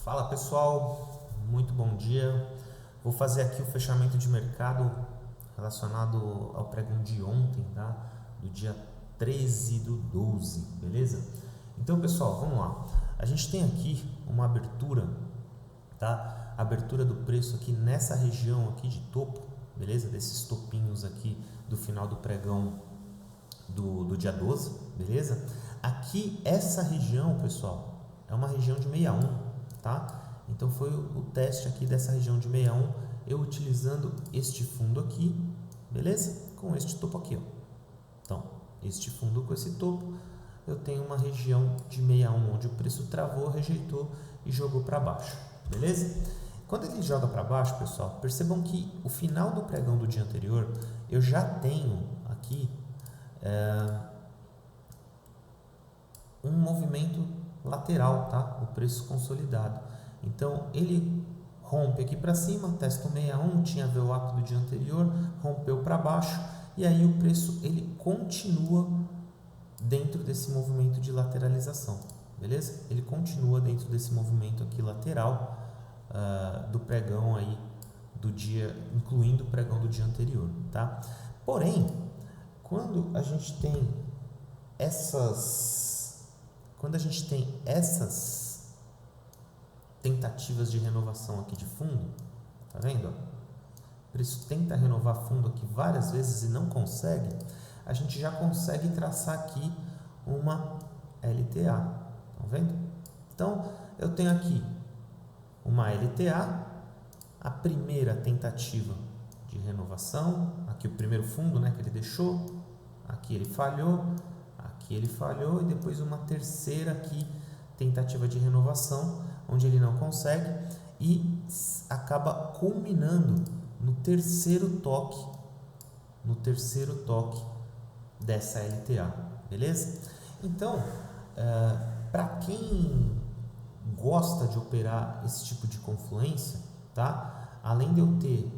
Fala pessoal, muito bom dia. Vou fazer aqui o fechamento de mercado relacionado ao pregão de ontem, tá? Do dia 13/12, beleza? Então pessoal, vamos lá. A gente tem aqui uma abertura, tá? Abertura do preço aqui nessa região aqui de topo, beleza? Desses topinhos aqui do final do pregão do dia 12, beleza? Aqui essa região, pessoal, é uma região de 61, tá? Então foi o teste aqui dessa região de 61, eu utilizando este fundo aqui, beleza? Com este topo aqui, ó. Então, este fundo com esse topo, eu tenho uma região de 61 onde o preço travou, rejeitou e jogou para baixo, beleza? Quando ele joga para baixo, pessoal, percebam que o final do pregão do dia anterior, eu já tenho aqui um movimento lateral, tá? O preço consolidado. Então ele rompe aqui para cima, testa o 61, tinha VWAP do dia anterior, rompeu para baixo e aí o preço ele continua dentro desse movimento de lateralização, beleza? Ele continua dentro desse movimento aqui lateral do pregão aí do dia, incluindo o pregão do dia anterior, tá? Porém, quando a gente tem essas tentativas de renovação aqui de fundo, tá vendo? O preço tenta renovar fundo aqui várias vezes e não consegue, a gente já consegue traçar aqui uma LTA, tá vendo? Então, eu tenho aqui uma LTA, a primeira tentativa de renovação, aqui o primeiro fundo, né, que ele deixou, aqui ele falhou e depois uma terceira aqui, tentativa de renovação, onde ele não consegue e acaba culminando no terceiro toque dessa LTA, beleza? Então, para quem gosta de operar esse tipo de confluência, tá? Além de eu ter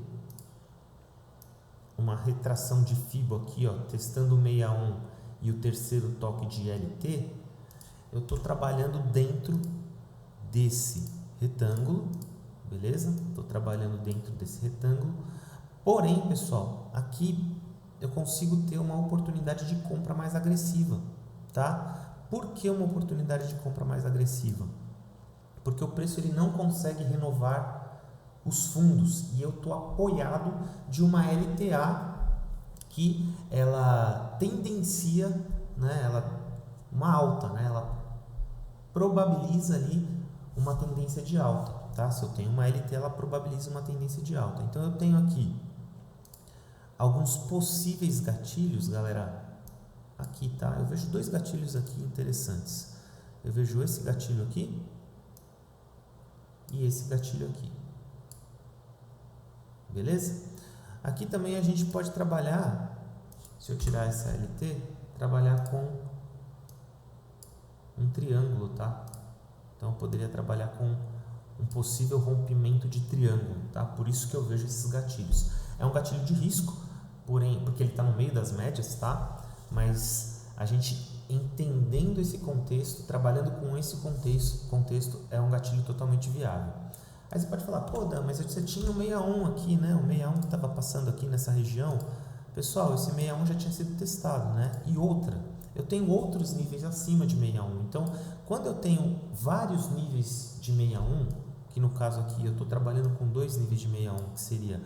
uma retração de FIBO aqui, ó, testando o 61 e o terceiro toque de LT, eu estou trabalhando dentro desse retângulo, beleza? Estou trabalhando dentro desse retângulo, porém, pessoal, aqui eu consigo ter uma oportunidade de compra mais agressiva, tá? Por que uma oportunidade de compra mais agressiva? Porque o preço ele não consegue renovar os fundos e eu estou apoiado de uma LTA que ela tendencia, né, uma alta, né, ela probabiliza ali uma tendência de alta, tá? Se eu tenho uma LT, ela probabiliza uma tendência de alta. Então eu tenho aqui alguns possíveis gatilhos, galera. Aqui, tá? Eu vejo dois gatilhos aqui interessantes. Eu vejo esse gatilho aqui e esse gatilho aqui. Beleza? Aqui também a gente pode trabalhar, se eu tirar essa LT, trabalhar com um triângulo, tá? Então eu poderia trabalhar com um possível rompimento de triângulo, tá? Por isso que eu vejo esses gatilhos. É um gatilho de risco, porém, porque ele está no meio das médias, tá? Mas a gente entendendo esse contexto, trabalhando com esse contexto é um gatilho totalmente viável. Aí você pode falar, pô, Dan, mas você tinha o 61 aqui, né? O 61 que estava passando aqui nessa região. Pessoal, esse 61 já tinha sido testado, né? E outra, eu tenho outros níveis acima de 61. Então, quando eu tenho vários níveis de 61, que no caso aqui eu estou trabalhando com dois níveis de 61, que seria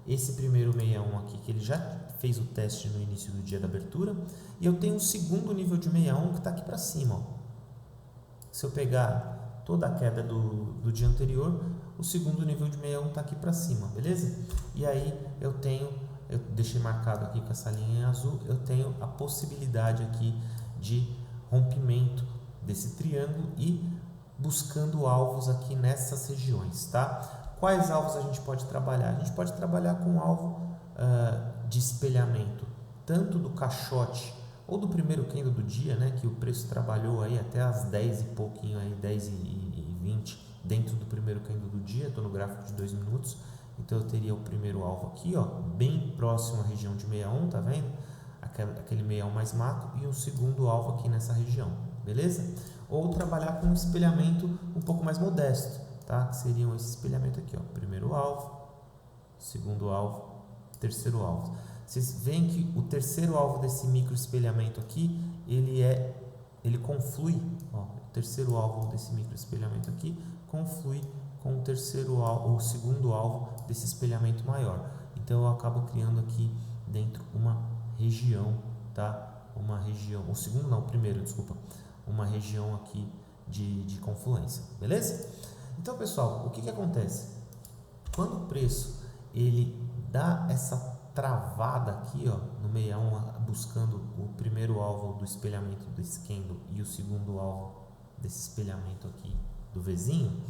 esse primeiro 61 aqui, que ele já fez o teste no início do dia da abertura, e eu tenho um segundo nível de 61 que está aqui para cima, ó. Se eu pegar toda a queda do dia anterior, o segundo nível de 61 está aqui para cima, beleza? E aí eu deixei marcado aqui com essa linha em azul, eu tenho a possibilidade aqui de rompimento desse triângulo e buscando alvos aqui nessas regiões, tá? Quais alvos a gente pode trabalhar? A gente pode trabalhar com alvo de espelhamento, tanto do caixote ou do primeiro candle do dia, né, que o preço trabalhou aí até as 10 e pouquinho, aí 10h20 dentro do primeiro candle do dia. Estou no gráfico de 2 minutos, então eu teria o primeiro alvo aqui, ó, bem próximo à região de 61, tá vendo? Aquele 61 mais macro, e o segundo alvo aqui nessa região, beleza? Ou trabalhar com um espelhamento um pouco mais modesto, tá? Que seriam esse espelhamento aqui, ó. Primeiro alvo, segundo alvo, terceiro alvo. Vocês veem que o terceiro alvo desse micro espelhamento aqui, ele conflui, ó, o terceiro alvo desse micro espelhamento aqui conflui com o terceiro alvo, o segundo alvo desse espelhamento maior. Então eu acabo criando aqui dentro uma região, tá? Uma região, o segundo não, o primeiro, desculpa, uma região aqui de confluência, beleza? Então, pessoal, o que acontece? Quando o preço ele dá essa travada aqui, ó, no 61, buscando o primeiro alvo do espelhamento desse candle e o segundo alvo desse espelhamento aqui do Vzinho,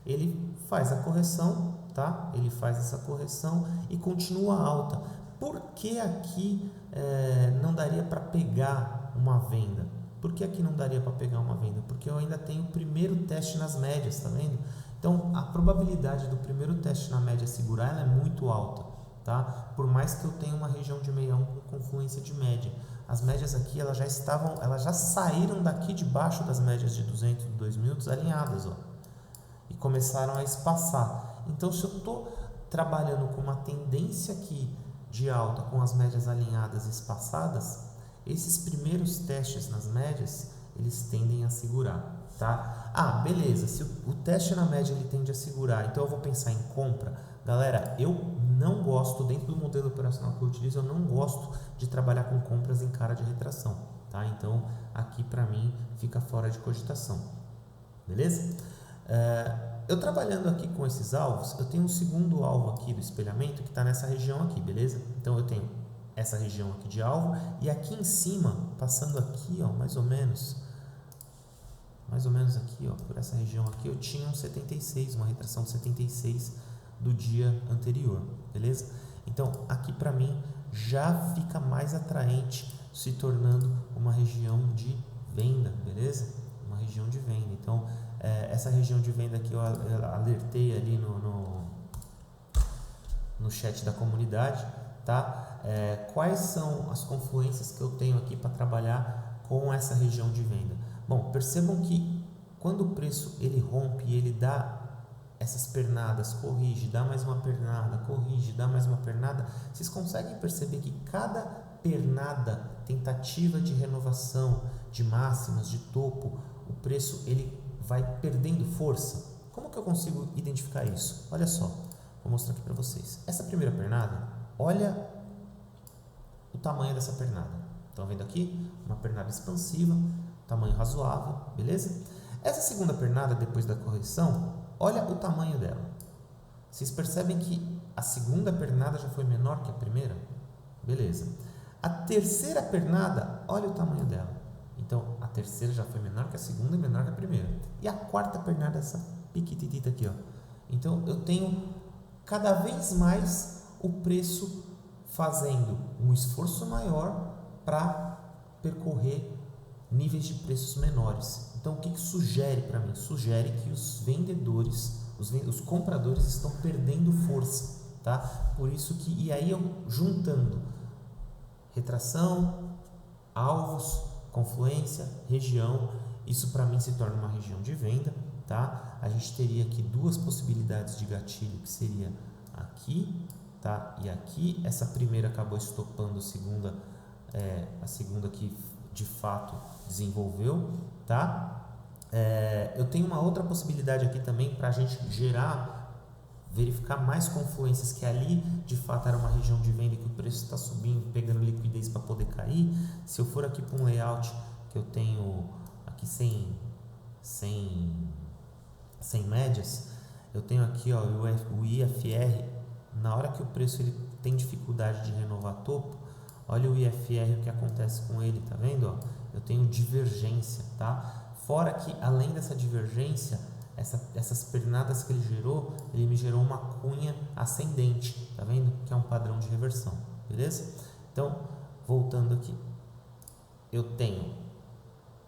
ele faz a correção, tá? Ele faz essa correção e continua alta. Por que aqui não daria para pegar uma venda? Por que aqui não daria para pegar uma venda? Porque eu ainda tenho o primeiro teste nas médias, tá vendo? Então, a probabilidade do primeiro teste na média segurar ela é muito alta, tá? Por mais que eu tenha uma região de 61 com confluência de média. As médias aqui, elas já saíram daqui de baixo das médias de 200 e 2 minutos alinhadas, ó. E começaram a espaçar. Então, se eu estou trabalhando com uma tendência aqui de alta com as médias alinhadas e espaçadas, esses primeiros testes nas médias, eles tendem a segurar, tá? Ah, beleza, se o teste na média ele tende a segurar, então eu vou pensar em compra. Galera, eu não gosto, dentro do modelo operacional que eu utilizo, eu não gosto de trabalhar com compras em cara de retração, tá? Então, aqui para mim fica fora de cogitação, beleza? Eu trabalhando aqui com esses alvos, eu tenho um segundo alvo aqui do espelhamento que está nessa região aqui, beleza? Então, eu tenho essa região aqui de alvo e aqui em cima, passando aqui, ó, mais ou menos aqui, ó, por essa região aqui, eu tinha um 76, uma retração de 76 do dia anterior, beleza? Então, aqui para mim já fica mais atraente, se tornando uma região de venda, beleza? Uma região de venda. Então, essa região de venda aqui eu alertei ali no chat da comunidade, tá? Quais são as confluências que eu tenho aqui para trabalhar com essa região de venda? Bom, percebam que quando o preço ele rompe e ele dá essas pernadas, corrige, dá mais uma pernada, corrige, dá mais uma pernada, vocês conseguem perceber que cada pernada, tentativa de renovação de máximas, de topo, o preço ele vai perdendo força? Como que eu consigo identificar isso? Olha só, vou mostrar aqui para vocês. Essa primeira pernada, olha o tamanho dessa pernada. Estão vendo aqui? Uma pernada expansiva, tamanho razoável, beleza? Essa segunda pernada, depois da correção, olha o tamanho dela. Vocês percebem que a segunda pernada já foi menor que a primeira? Beleza. A terceira pernada, olha o tamanho dela. Então, a terceira já foi menor que a segunda e menor que a primeira. E a quarta pernada, essa piquititita aqui, ó. Então, eu tenho cada vez mais o preço fazendo um esforço maior para percorrer níveis de preços menores. Então, o que sugere para mim? Sugere que os vendedores, os compradores estão perdendo força, tá? Por isso que, e aí eu juntando retração, alvos, confluência, região, isso para mim se torna uma região de venda, tá? A gente teria aqui duas possibilidades de gatilho, que seria aqui, tá? E aqui, essa primeira acabou estopando a segunda que de fato desenvolveu, tá? Eu tenho uma outra possibilidade aqui também para a gente verificar mais confluências, que ali de fato era uma região de venda que o preço está subindo, pegando liquidez para poder cair. Se eu for aqui para um layout que eu tenho aqui sem médias, eu tenho aqui, ó, o IFR. Na hora que o preço ele tem dificuldade de renovar topo, olha o IFR, o que acontece com ele, tá vendo? Ó? Eu tenho divergência, tá? Fora que, além dessa divergência, essas pernadas que ele me gerou uma cunha ascendente, tá vendo? Que é um padrão de reversão, beleza? Então, voltando aqui, eu tenho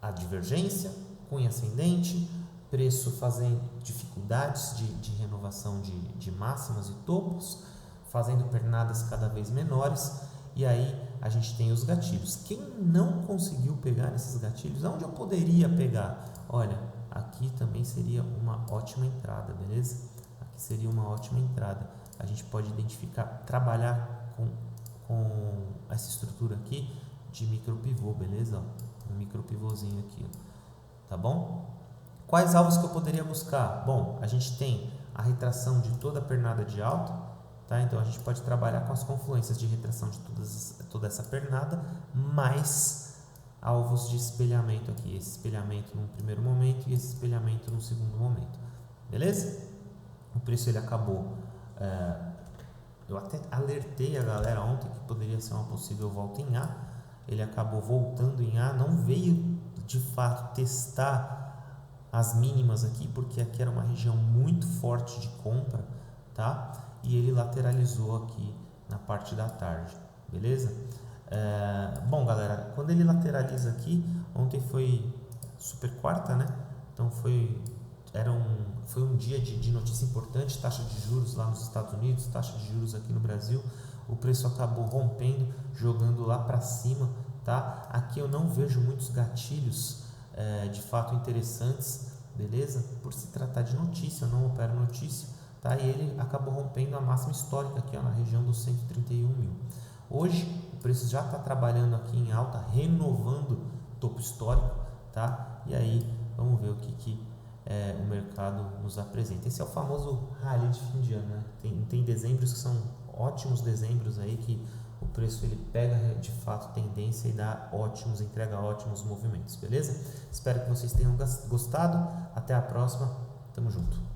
a divergência, cunha ascendente, preço fazendo dificuldades de renovação de máximas e topos, fazendo pernadas cada vez menores, e aí a gente tem os gatilhos. Quem não conseguiu pegar nesses gatilhos, aonde eu poderia pegar? Olha, aqui também seria uma ótima entrada, beleza? Aqui seria uma ótima entrada. A gente pode identificar, trabalhar com essa estrutura aqui de micro pivô, beleza? Um micro pivôzinho aqui, ó. Tá bom? Quais alvos que eu poderia buscar? Bom, a gente tem a retração de toda a pernada de alta, tá? Então a gente pode trabalhar com as confluências de retração de toda essa pernada, mais alvos de espelhamento aqui, esse espelhamento num primeiro momento e esse espelhamento num segundo momento, beleza? O preço ele acabou, eu até alertei a galera ontem que poderia ser uma possível volta em A, ele acabou voltando em A, não veio de fato testar as mínimas aqui, porque aqui era uma região muito forte de compra, tá? E ele lateralizou aqui na parte da tarde, beleza? Bom, galera, quando ele lateraliza aqui, ontem foi super quarta, né? Então foi um dia de notícia importante, taxa de juros lá nos Estados Unidos, taxa de juros aqui no Brasil, o preço acabou rompendo, jogando lá para cima, tá? Aqui eu não vejo muitos gatilhos de fato interessantes, beleza? Por se tratar de notícia, eu não opero notícia, tá? E ele acabou rompendo a máxima histórica aqui, ó, na região dos 131 mil. Hoje o preço já está trabalhando aqui em alta, renovando topo histórico, tá? E aí vamos ver o que o mercado nos apresenta. Esse é o famoso rally de fim de ano, né? Tem dezembros que são ótimos dezembros aí, que o preço ele pega de fato tendência e entrega ótimos movimentos, beleza? Espero que vocês tenham gostado. Até a próxima. Tamo junto.